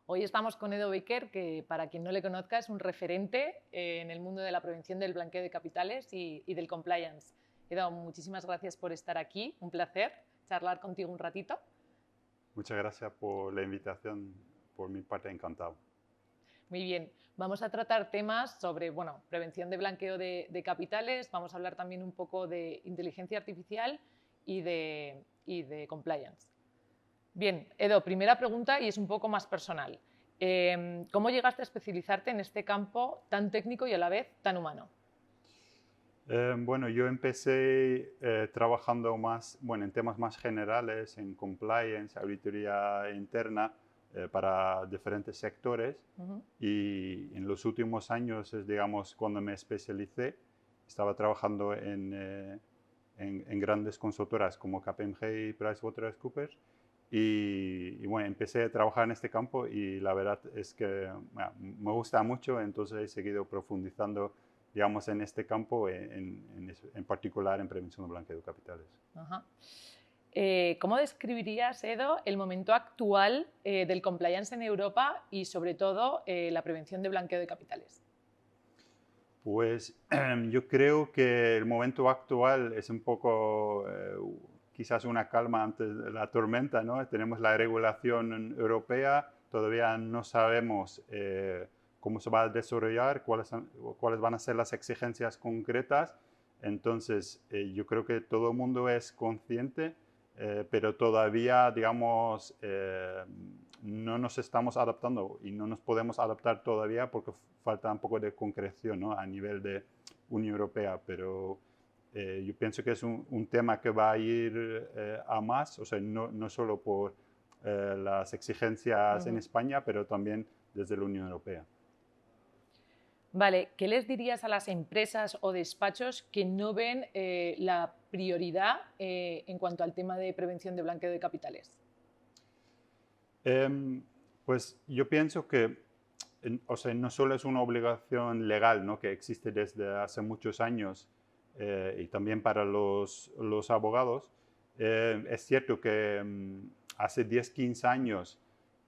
Hoy estamos con Edo Baker, que para quien no le conozca es un referente en el mundo de la prevención del blanqueo de capitales y del compliance. Edo, muchísimas gracias por estar aquí, un placer charlar contigo un ratito. Muchas gracias por la invitación, por mi parte encantado. Muy bien, vamos a tratar temas sobre prevención de blanqueo de capitales, vamos a hablar también un poco de inteligencia artificial y de compliance. Bien, Edo, primera pregunta y es un poco más personal. ¿Cómo llegaste a especializarte en este campo tan técnico y a la vez tan humano? Bueno, yo empecé trabajando más, bueno, en temas más generales, en compliance, auditoría interna para diferentes sectores. Ujú. Y en los últimos años, es, digamos, cuando me especialicé, estaba trabajando en grandes consultoras como KPMG y PricewaterhouseCoopers. Y bueno, empecé a trabajar en este campo y la verdad es que bueno, me gusta mucho, entonces he seguido profundizando, digamos, en este campo, en particular en prevención de blanqueo de capitales. Ajá. ¿Cómo describirías, Edo, el momento actual del compliance en Europa y sobre todo la prevención de blanqueo de capitales? Pues yo creo que el momento actual es un poco quizás una calma antes de la tormenta, ¿no? Tenemos la regulación europea, todavía no sabemos cómo se va a desarrollar, cuáles van a ser las exigencias concretas. Entonces, yo creo que todo el mundo es consciente, pero todavía, digamos, no nos estamos adaptando y no nos podemos adaptar todavía porque falta un poco de concreción, ¿no? A nivel de Unión Europea, pero yo pienso que es un tema que va a ir a más, o sea, no solo por las exigencias en Ujú. España, pero también desde la Unión Europea. Vale, ¿qué les dirías a las empresas o despachos que no ven la prioridad en cuanto al tema de prevención de blanqueo de capitales? Em, pues yo pienso que, o sea, no solo es una obligación legal, ¿no? Que existe desde hace muchos años y también para los abogados. Es cierto que hace 10, 15 años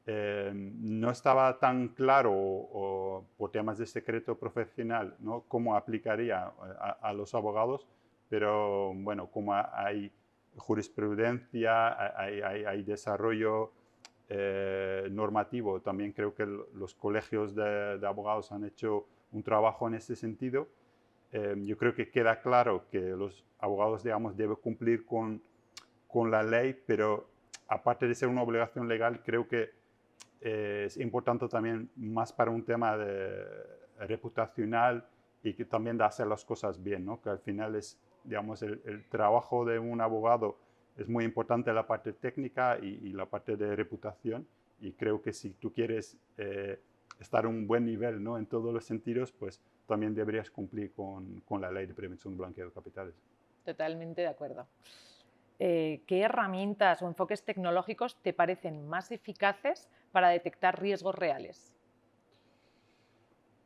no estaba tan claro o por temas de secreto profesional, ¿no? Cómo aplicaría a los abogados, pero bueno, como hay jurisprudencia, hay desarrollo normativo. También creo que los colegios de abogados han hecho un trabajo en ese sentido. Yo creo que queda claro que los abogados, digamos, deben cumplir con la ley, pero aparte de ser una obligación legal, creo que es importante también más para un tema de, reputacional y que también de hacer las cosas bien, ¿no? Que al final es, digamos, el trabajo de un abogado es muy importante la parte técnica y la parte de reputación. Y creo que si tú quieres estar a un buen nivel, ¿no? En todos los sentidos, pues también deberías cumplir con la ley de prevención de blanqueo de capitales. Totalmente de acuerdo. ¿Qué herramientas o enfoques tecnológicos te parecen más eficaces para detectar riesgos reales?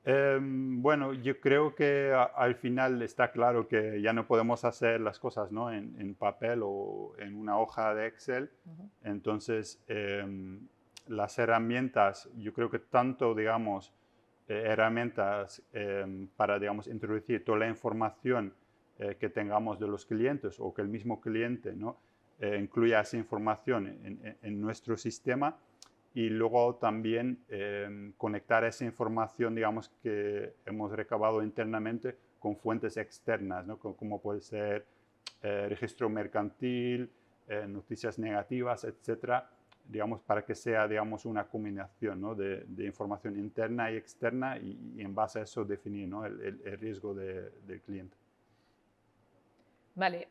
Bueno, yo creo que al final está claro que ya no podemos hacer las cosas, ¿no? En papel o en una hoja de Excel. Ujú. Entonces, las herramientas, yo creo que tanto, digamos, herramientas para, digamos, introducir toda la información que tengamos de los clientes o que el mismo cliente, ¿no? Incluya esa información en nuestro sistema y luego también conectar esa información, digamos, que hemos recabado internamente con fuentes externas, ¿no? Como puede ser registro mercantil, noticias negativas, etcétera, digamos, para que sea, digamos, una combinación, ¿no? de información interna y externa y en base a eso definir, ¿no? el riesgo del cliente. Vale.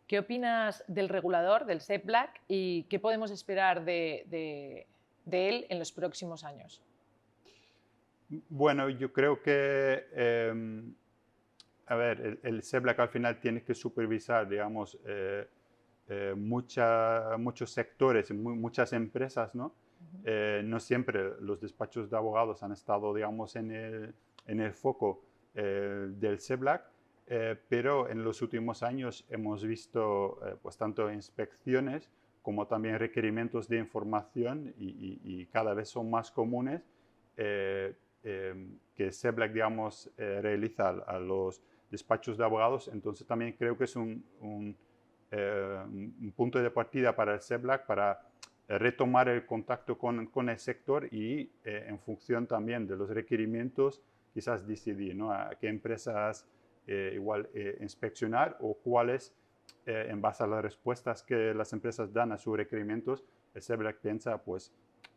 ¿Qué opinas del regulador, del SEPLAC, y qué podemos esperar de él en los próximos años? Bueno, yo creo que a ver, el SEBLAC al final tiene que supervisar, digamos, muchos sectores, muchas empresas, ¿no? Ujú. No siempre los despachos de abogados han estado, digamos, en el foco del SEBLAC, pero en los últimos años hemos visto, pues, tanto inspecciones como también requerimientos de información y cada vez son más comunes que SEBLAC, digamos, realiza a los despachos de abogados. Entonces también creo que es un punto de partida para el SEBLAC para retomar el contacto con el sector y en función también de los requerimientos quizás decidir, ¿no?, a qué empresas inspeccionar o cuáles, en base a las respuestas que las empresas dan a sus requerimientos, el SEBLAC piensa, pues,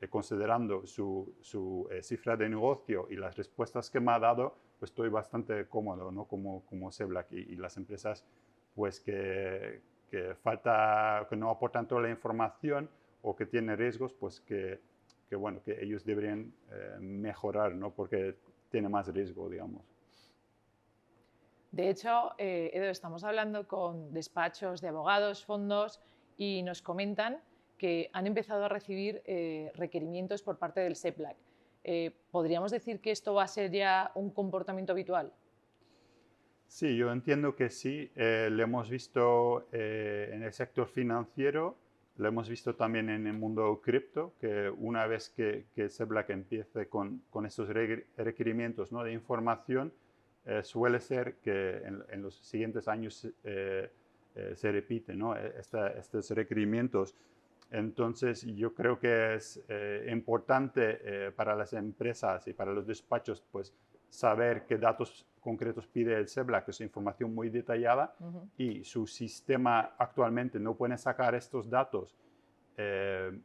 considerando su cifra de negocio y las respuestas que me ha dado, pues estoy bastante cómodo, ¿no?, como SEBLAC, y las empresas, pues, que no aportan toda la información o que tienen riesgos, pues que ellos deberían mejorar, ¿no?, porque tiene más riesgo, digamos. De hecho, Edo, estamos hablando con despachos de abogados, fondos, y nos comentan que han empezado a recibir requerimientos por parte del SEBLAC. ¿Podríamos decir que esto va a ser ya un comportamiento habitual? Sí, yo entiendo que sí. Lo hemos visto en el sector financiero, lo hemos visto también en el mundo cripto, que una vez que SEBLAC empiece con estos requerimientos, ¿no?, de información, suele ser que en los siguientes años se repiten, ¿no?, estos requerimientos. Entonces, yo creo que es importante para las empresas y para los despachos, pues, saber qué datos concretos pide el SEBLAC, que es información muy detallada, y su sistema actualmente no puede sacar estos datos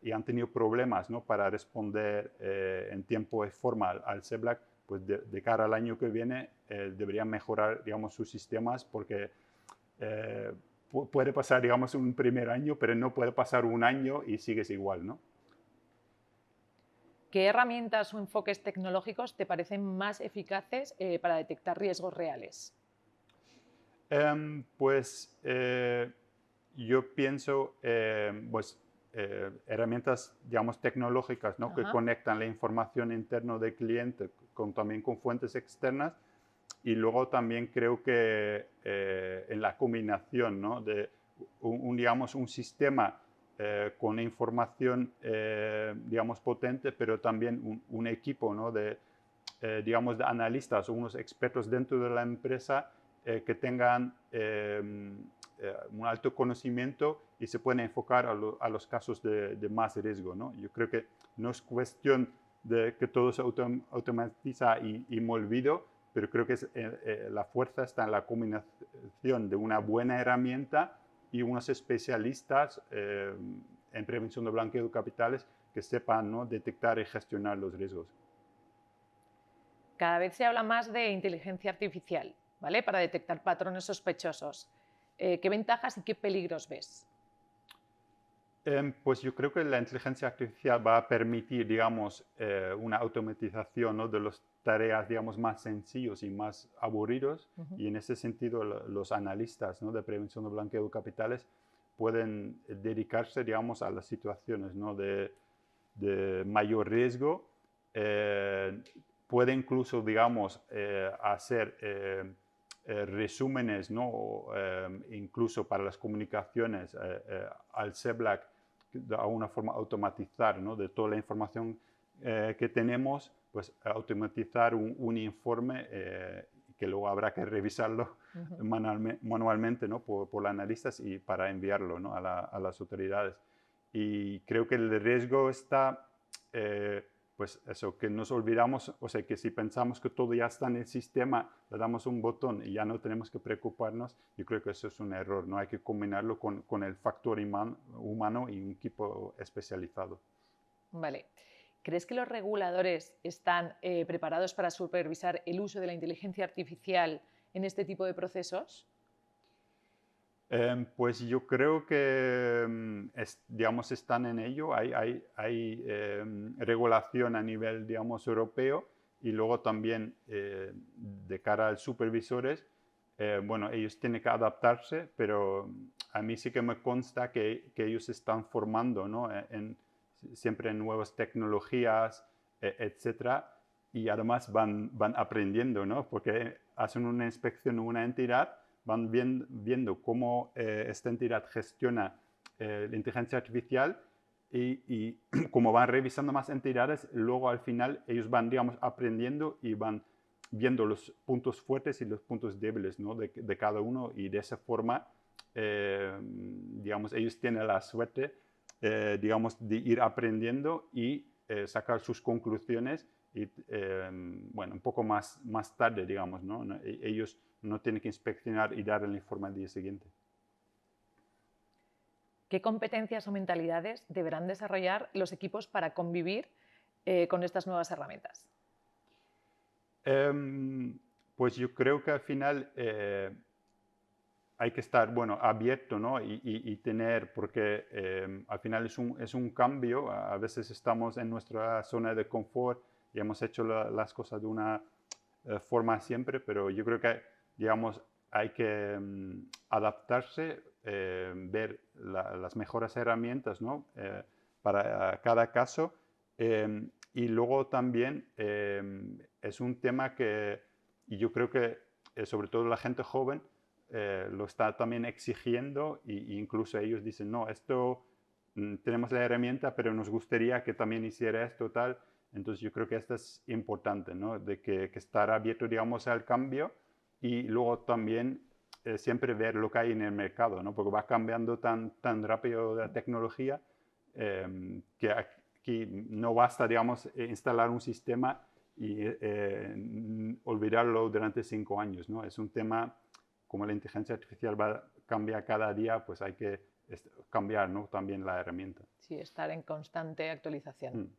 y han tenido problemas, ¿no?, para responder en tiempo y forma al SEBLAC, pues de cara al año que viene deberían mejorar, digamos, sus sistemas, porque puede pasar, digamos, un primer año, pero no puede pasar un año y sigues igual, ¿no? ¿Qué herramientas o enfoques tecnológicos te parecen más eficaces para detectar riesgos reales? Yo pienso, pues, herramientas, digamos, tecnológicas, ¿no?, que Ajá. conectan la información interna del cliente también con fuentes externas, y luego también creo que en la combinación, ¿no?, de digamos, un sistema con información, digamos, potente, pero también un equipo, ¿no?, digamos, de analistas o unos expertos dentro de la empresa que tengan un alto conocimiento y se pueden enfocar a los casos de más riesgo, ¿no? Yo creo que no es cuestión de que todo se automatiza y me olvido, pero creo que la fuerza está en la combinación de una buena herramienta y unos especialistas en prevención de blanqueo de capitales que sepan, ¿no?, detectar y gestionar los riesgos. Cada vez se habla más de inteligencia artificial, ¿vale?, para detectar patrones sospechosos. ¿Qué ventajas y qué peligros ves? Pues yo creo que la inteligencia artificial va a permitir, digamos, una automatización, ¿no?, de las tareas, digamos, más sencillos y más aburridos. Y en ese sentido, los analistas, ¿no?, de prevención de blanqueo de capitales pueden dedicarse, digamos, a las situaciones, ¿no?, de mayor riesgo. Puede incluso, digamos, hacer resúmenes, ¿no?, incluso para las comunicaciones al SEBLAC, de alguna forma automatizar, ¿no?, de toda la información que tenemos, pues automatizar un informe que luego habrá que revisarlo manualmente, ¿no?, por los analistas y para enviarlo, ¿no?, a las autoridades. Y creo que el riesgo está, pues eso, que nos olvidamos, o sea, que si pensamos que todo ya está en el sistema, le damos un botón y ya no tenemos que preocuparnos. Yo creo que eso es un error, ¿no? Hay que combinarlo con el factor humano y un equipo especializado. Vale. ¿Crees que los reguladores están preparados para supervisar el uso de la inteligencia artificial en este tipo de procesos? Pues yo creo que, digamos, están en ello. Hay regulación a nivel, digamos, europeo, y luego también de cara a los supervisores, bueno, ellos tienen que adaptarse, pero a mí sí que me consta que ellos se están formando, ¿no?, siempre en nuevas tecnologías, etcétera, y además van aprendiendo, ¿no?, porque hacen una inspección en una entidad, van viendo cómo esta entidad gestiona la inteligencia artificial y como van revisando más entidades, luego al final ellos van, digamos, aprendiendo y van viendo los puntos fuertes y los puntos débiles, ¿no? de cada uno, y de esa forma, digamos, ellos tienen la suerte, digamos, de ir aprendiendo y sacar sus conclusiones y, bueno, un poco más tarde, digamos, ¿no? Ellos no tienen que inspeccionar y dar el informe al día siguiente. ¿Qué competencias o mentalidades deberán desarrollar los equipos para convivir con estas nuevas herramientas? Pues yo creo que al final hay que estar, bueno, abierto, ¿no? Y tener, porque al final es un cambio. A veces estamos en nuestra zona de confort y hemos hecho las cosas de una forma siempre, pero yo creo que, digamos, hay que adaptarse, ver las mejores herramientas, ¿no? Para cada caso. Y luego también es un tema que, y yo creo que sobre todo la gente joven lo está también exigiendo, e incluso ellos dicen, no, esto tenemos la herramienta, pero nos gustaría que también hiciera esto, tal. Entonces yo creo que esto es importante, ¿no? De que estar abierto, digamos, al cambio, y luego también siempre ver lo que hay en el mercado, ¿no? Porque va cambiando tan rápido la tecnología que aquí no basta, digamos, instalar un sistema y olvidarlo durante 5 años, ¿no? Es un tema, como la inteligencia artificial cambia cada día, pues hay que cambiar, ¿no? También la herramienta. Sí, estar en constante actualización. Mm.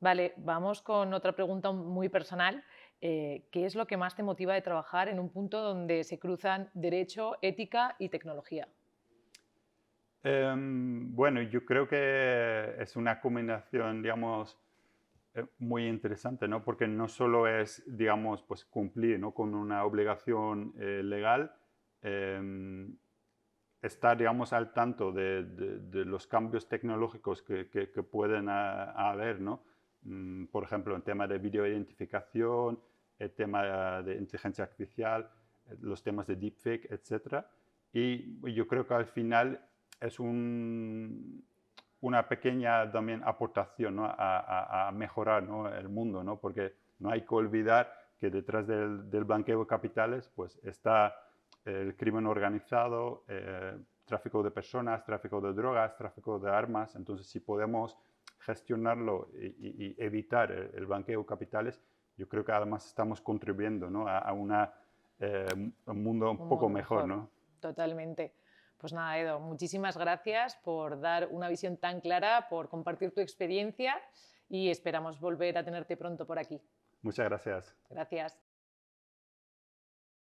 Vale, vamos con otra pregunta muy personal. ¿Qué es lo que más te motiva de trabajar en un punto donde se cruzan derecho, ética y tecnología? Bueno, yo creo que es una combinación, digamos, muy interesante, ¿no? Porque no solo es, digamos, pues cumplir, ¿no? Con una obligación legal, estar, digamos, al tanto de los cambios tecnológicos que pueden haber, ¿no? Por ejemplo, en tema de videoidentificación, el tema de inteligencia artificial, los temas de deepfake, etc. Y yo creo que al final es una pequeña también aportación, ¿no? a mejorar, ¿no? el mundo, ¿no? Porque no hay que olvidar que detrás del blanqueo de capitales pues, está el crimen organizado, tráfico de personas, tráfico de drogas, tráfico de armas. Entonces, si podemos gestionarlo y evitar el blanqueo de capitales, yo creo que además estamos contribuyendo, ¿no? a un mundo un poco mejor, ¿no? Totalmente. Pues nada, Edo, muchísimas gracias por dar una visión tan clara, por compartir tu experiencia y esperamos volver a tenerte pronto por aquí. Muchas gracias. Gracias.